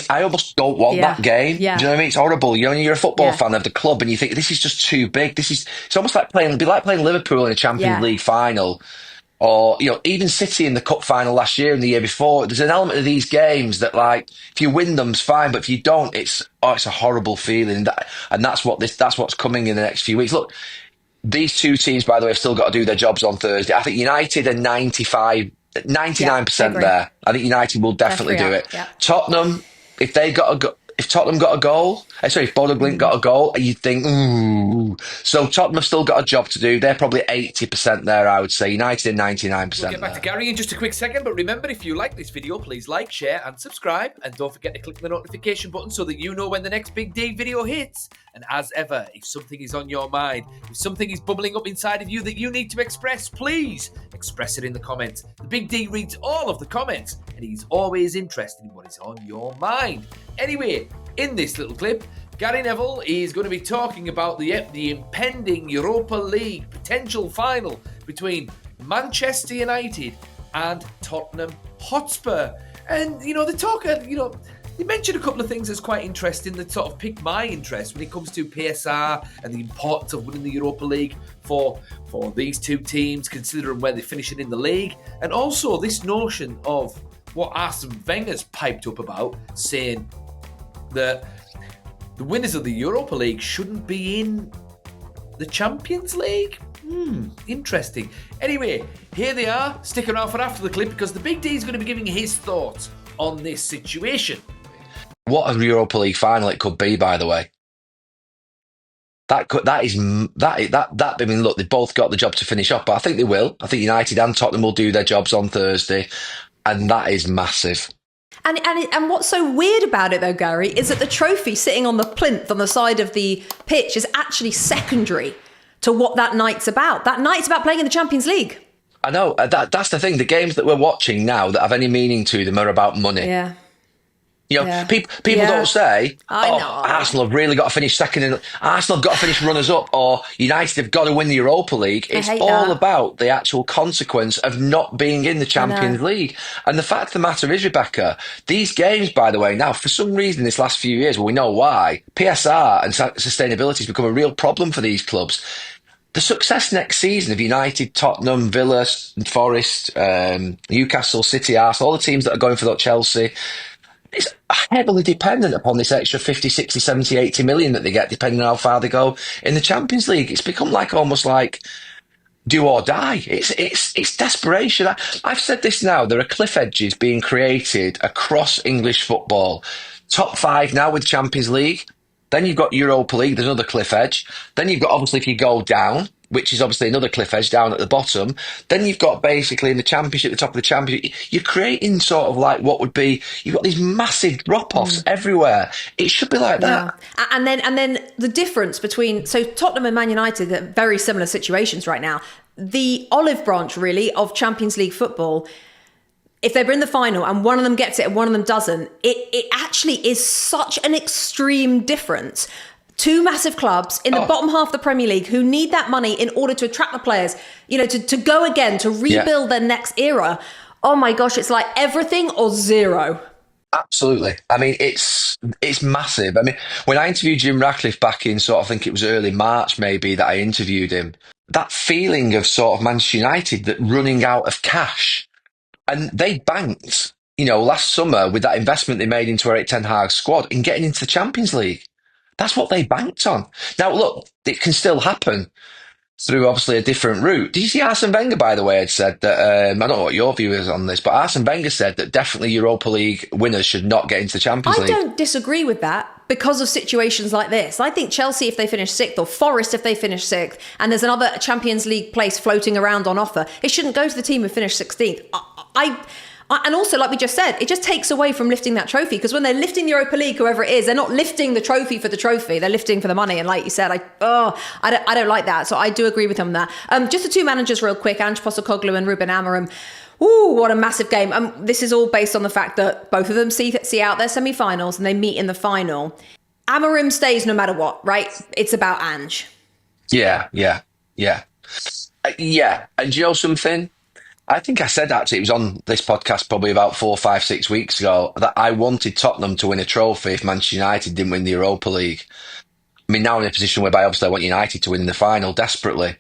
I almost don't want that game. Yeah. Do you know what I mean? It's horrible. You know, when you're a football Yeah. fan of the club and you think this is just too big. It's almost like it'd be like playing Liverpool in a Champions Yeah. League final, or even City in the cup final last year and the year before. There's an element of these games that, like, if you win them's fine, but if you don't, it's a horrible feeling. And that's what's coming in the next few weeks. Look, these two teams, by the way, have still got to do their jobs on Thursday. I think United are 99% there. I think United will definitely do it. Yeah. Tottenham, if Tottenham got a goal, if Bodo Glimt got a goal, you'd think, ooh. So Tottenham have still got a job to do. They're probably 80% there, I would say. United are 99% We'll get back to Gary in just a quick second, but remember, if you like this video, please like, share and subscribe, and don't forget to click the notification button so that you know when the next Big D video hits. And as ever, if something is on your mind, if something is bubbling up inside of you that you need to express, please express it in the comments. The Big D reads all of the comments, and he's always interested in what is on your mind. Anyway, in this little clip, Gary Neville is going to be talking about the impending Europa League potential final between Manchester United and Tottenham Hotspur. And, they talk, they mentioned a couple of things that's quite interesting that sort of piqued my interest when it comes to PSR and the importance of winning the Europa League for these two teams, considering where they're finishing in the league. And also this notion of what Arsene Wenger's piped up about, saying that the winners of the Europa League shouldn't be in the Champions League. Interesting. Anyway, here they are. Stick around for after the clip because the Big D is going to be giving his thoughts on this situation. What a Europa League final it could be, by the way. I mean, look, they've both got the job to finish off, but I think they will. I think United and Tottenham will do their jobs on Thursday, and that is massive. And what's so weird about it, though, Gary, is that the trophy sitting on the plinth on the side of the pitch is actually secondary to what that night's about. That night's about playing in the Champions League. I know. That's the thing. The games that we're watching now that have any meaning to them are about money. Yeah. People don't say, Arsenal have really got to finish second, and Arsenal have got to finish runners-up, or United have got to win the Europa League. It's all about the actual consequence of not being in the Champions League. And the fact of the matter is, Rebecca, these games, by the way, now, for some reason this last few years, well, we know why, PSR and sustainability has become a real problem for these clubs. The success next season of United, Tottenham, Villa, Forest, Newcastle, City, Arsenal, all the teams that are going for that, Chelsea, it's heavily dependent upon this extra 50, 60, 70, 80 million that they get, depending on how far they go in the Champions League. It's become almost like do or die. It's desperation. I've said this now. There are cliff edges being created across English football. Top five now with Champions League. Then you've got Europa League. There's another cliff edge. Then you've got, obviously, if you go down, which is obviously another cliff edge down at the bottom. Then you've got basically in the Championship, the top of the Championship, you're creating sort of like what would be, you've got these massive drop-offs everywhere. It should be like that. And then the difference between, so Tottenham and Man United are very similar situations right now. The olive branch, really, of Champions League football, if they're in the final and one of them gets it and one of them doesn't, it actually is such an extreme difference. Two massive clubs in the bottom half of the Premier League who need that money in order to attract the players, to go again, to rebuild their next era. Oh my gosh, it's like everything or zero. Absolutely. I mean, it's massive. I mean, when I interviewed Jim Ratcliffe back in I think it was early March maybe that I interviewed him, that feeling of sort of Manchester United that running out of cash, and they banked, last summer with that investment they made into Erik ten Hag's squad in getting into the Champions League. That's what they banked on. Now, look, it can still happen through obviously a different route. Did you see Arsene Wenger, by the way, had said that, I don't know what your view is on this, but Arsene Wenger said that definitely Europa League winners should not get into the Champions League. I don't disagree with that because of situations like this. I think Chelsea, if they finish sixth, or Forest, if they finish sixth, and there's another Champions League place floating around on offer, it shouldn't go to the team who finished 16th. And also, like we just said, it just takes away from lifting that trophy, because when they're lifting the Europa League, whoever it is, they're not lifting the trophy for the trophy. They're lifting for the money. And like you said, I don't like that. So I do agree with him on that. Just the two managers real quick, Ange Postecoglou and Ruben Amorim. Ooh, what a massive game. This is all based on the fact that both of them see out their semi-finals and they meet in the final. Amorim stays no matter what, right? It's about Ange. Yeah. And do you know something? I think I said, actually, it was on this podcast probably about 4, 5, 6 weeks ago, that I wanted Tottenham to win a trophy if Manchester United didn't win the Europa League. I mean, now I'm in a position whereby obviously I want United to win the final desperately.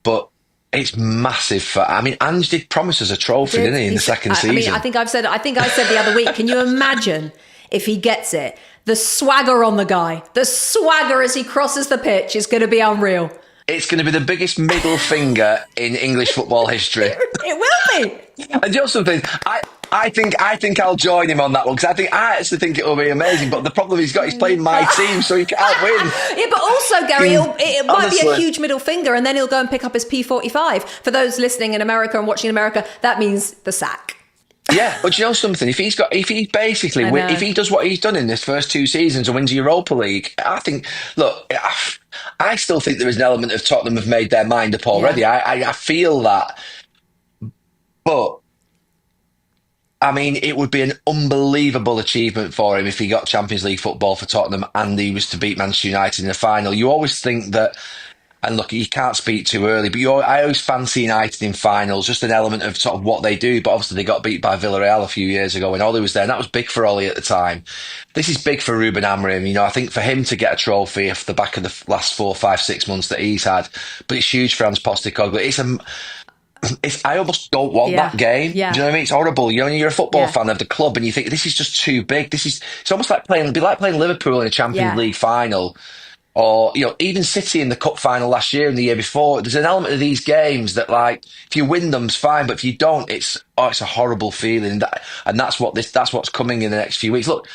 But it's massive for... I mean, Ange did promise us a trophy, didn't he, in the second season? I mean, I think I said the other week, can you imagine if he gets it? The swagger on the guy. The swagger as he crosses the pitch is going to be unreal. It's going to be the biggest middle finger in English football history. It will be. And just something, I think I'll join him on that one, because I actually think it will be amazing. But the problem he's playing my team, so he can't win. Yeah, but also, Gary, it might be a huge middle finger, and then he'll go and pick up his P45. For those listening in America and watching in America, that means the sack. Yeah, but you know something? If he does what he's done in this first 2 seasons and wins the Europa League, I think. Look, I still think there is an element of Tottenham have made their mind up already. Yeah. I feel that, but I mean, it would be an unbelievable achievement for him if he got Champions League football for Tottenham and he was to beat Manchester United in the final. You always think that. And look, you can't speak too early, but I always fancy United in finals, just an element of sort of what they do. But obviously they got beat by Villarreal a few years ago when Ollie was there, and that was big for Ollie at the time. This is big for Ruben Amorim. You know, I think for him to get a trophy off the back of the last 4, 5, 6 months that he's had, but it's huge for Hans Postecoglou. I almost don't want that game. Yeah. Do you know what I mean? It's horrible. You know, you're a football fan of the club and you think this is just too big. It's almost like playing Liverpool in a Champions League final. Or, you know, even City in the cup final last year and the year before. There's an element of these games that, like, if you win them, it's fine, but if you don't, it's a horrible feeling. And that's what's coming in the next few weeks. Look,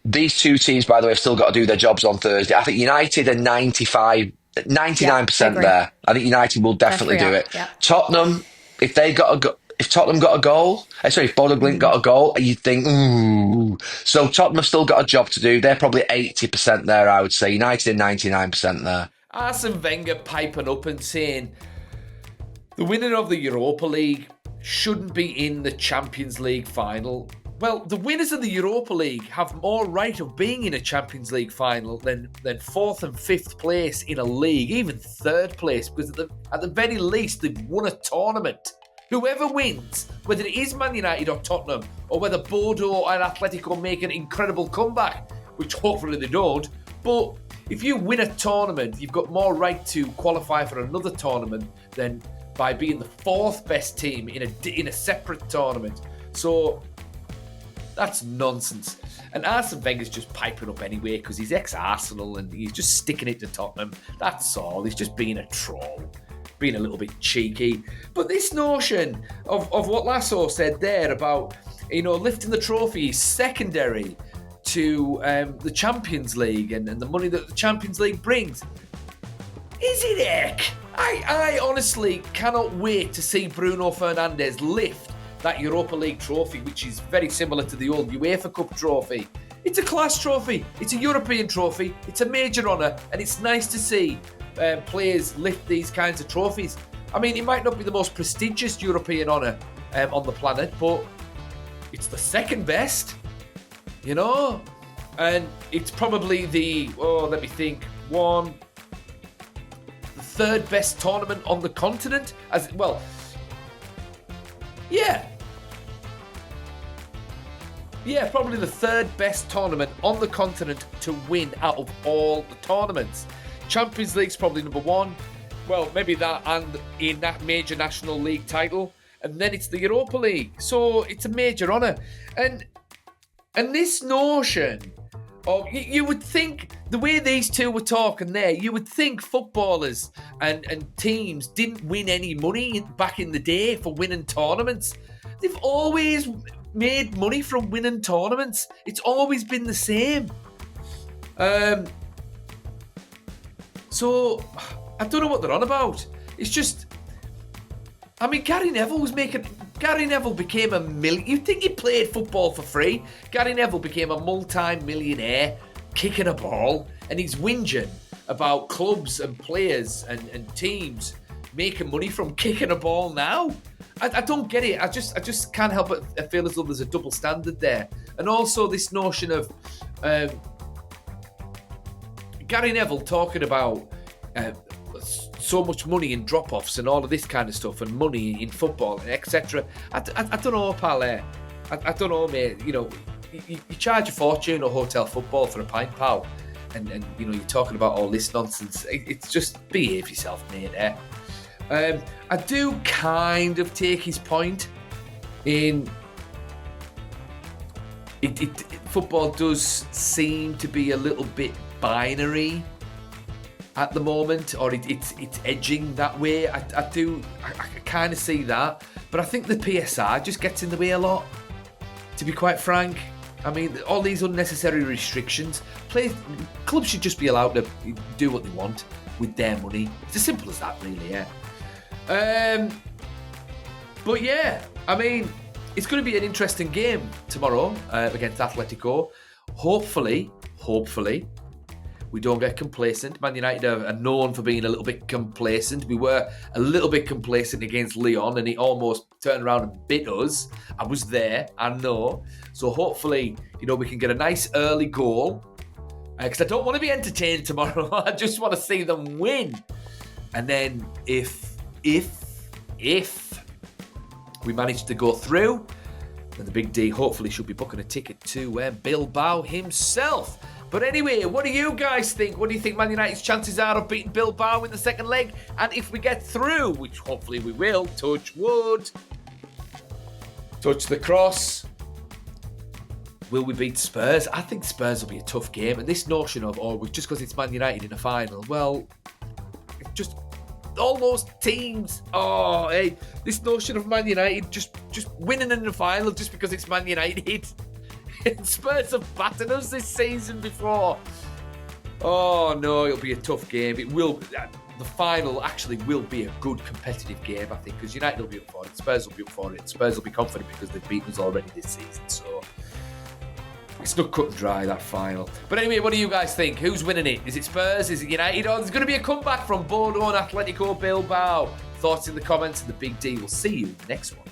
these 2 teams, by the way, have still got to do their jobs on Thursday. I think United are 99% there. I think United will definitely do it. Yeah. Tottenham, if Tottenham got a goal, if Bodo Glimt got a goal, you'd think, ooh. So Tottenham have still got a job to do. They're probably 80% there, I would say. United are 99% there. Arsene Wenger piping up and saying the winner of the Europa League shouldn't be in the Champions League final. Well, the winners of the Europa League have more right of being in a Champions League final than 4th and 5th place in a league, even 3rd place, because at the very least they've won a tournament. Whoever wins, whether it is Man United or Tottenham, or whether Bodo and Atletico make an incredible comeback, which hopefully they don't, but if you win a tournament, you've got more right to qualify for another tournament than by being the 4th best team in a separate tournament. So that's nonsense. And Arsene Wenger's just piping up anyway because he's ex-Arsenal and he's just sticking it to Tottenham. That's all. He's just being a troll. Being a little bit cheeky. But this notion of what Lasso said there about, you know, lifting the trophy is secondary to the Champions League and the money that the Champions League brings. Is it heck? I honestly cannot wait to see Bruno Fernandes lift that Europa League trophy, which is very similar to the old UEFA Cup trophy. It's a class trophy. It's a European trophy. It's a major honour. And it's nice to see players lift these kinds of trophies. I mean, it might not be the most prestigious European honour on the planet, but it's the 2nd best, you know? And it's probably the 3rd best tournament on the continent. Yeah, probably the 3rd best tournament on the continent to win out of all the tournaments. Champions League's probably number 1. Well, maybe that and in that major national league title. And then it's the Europa League. So it's a major honour. And this notion of, you would think, the way these two were talking there, you would think footballers and teams didn't win any money back in the day for winning tournaments. They've always made money from winning tournaments. It's always been the same. So, I don't know what they're on about. It's just, I mean, Gary Neville became a million. You'd think he played football for free. Gary Neville became a multi-millionaire kicking a ball, and he's whinging about clubs and players and teams making money from kicking a ball now. I don't get it. I just can't help but feel as though there's a double standard there. And also this notion of Gary Neville talking about so much money in drop-offs and all of this kind of stuff, and money in football, and etc. I don't know, pal. I don't know, mate. You know, you charge a fortune or hotel football for a pint, pal, and you know, you're talking about all this nonsense. It's just behave yourself, mate. I do kind of take his point in football does seem to be a little bit binary at the moment, or it's edging that way. I kind of see that, but I think the PSR just gets in the way a lot, to be quite frank. I mean, all these unnecessary restrictions. Clubs should just be allowed to do what they want with their money. It's as simple as that, really, yeah. But yeah, I mean, it's going to be an interesting game tomorrow against Atletico. Hopefully, we don't get complacent. Man United are known for being a little bit complacent. We were a little bit complacent against Lyon, and it almost turned around and bit us. I was there, I know. So hopefully, you know, we can get a nice early goal. Because I don't want to be entertained tomorrow. I just want to see them win. And then if we manage to go through, then the Big D hopefully should be booking a ticket to Bilbao himself. But anyway, what do you guys think? What do you think Man United's chances are of beating Bilbao in the second leg? And if we get through, which hopefully we will, touch wood, touch the cross, will we beat Spurs? I think Spurs will be a tough game. And this notion of, just because it's Man United in a final, well, just all those teams. Oh, hey, this notion of Man United just winning in the final just because it's Man United. Spurs have battered us this season before. Oh no, it'll be a tough game. It will. The final actually will be a good competitive game, I think, because United will be up for it. Spurs will be up for it. Spurs will be confident because they've beaten us already this season. So it's not cut and dry, that final. But anyway, what do you guys think? Who's winning it? Is it Spurs? Is it United? Or there's going to be a comeback from Bordeaux and Atletico Bilbao? Thoughts in the comments, and the Big D will see you in the next one.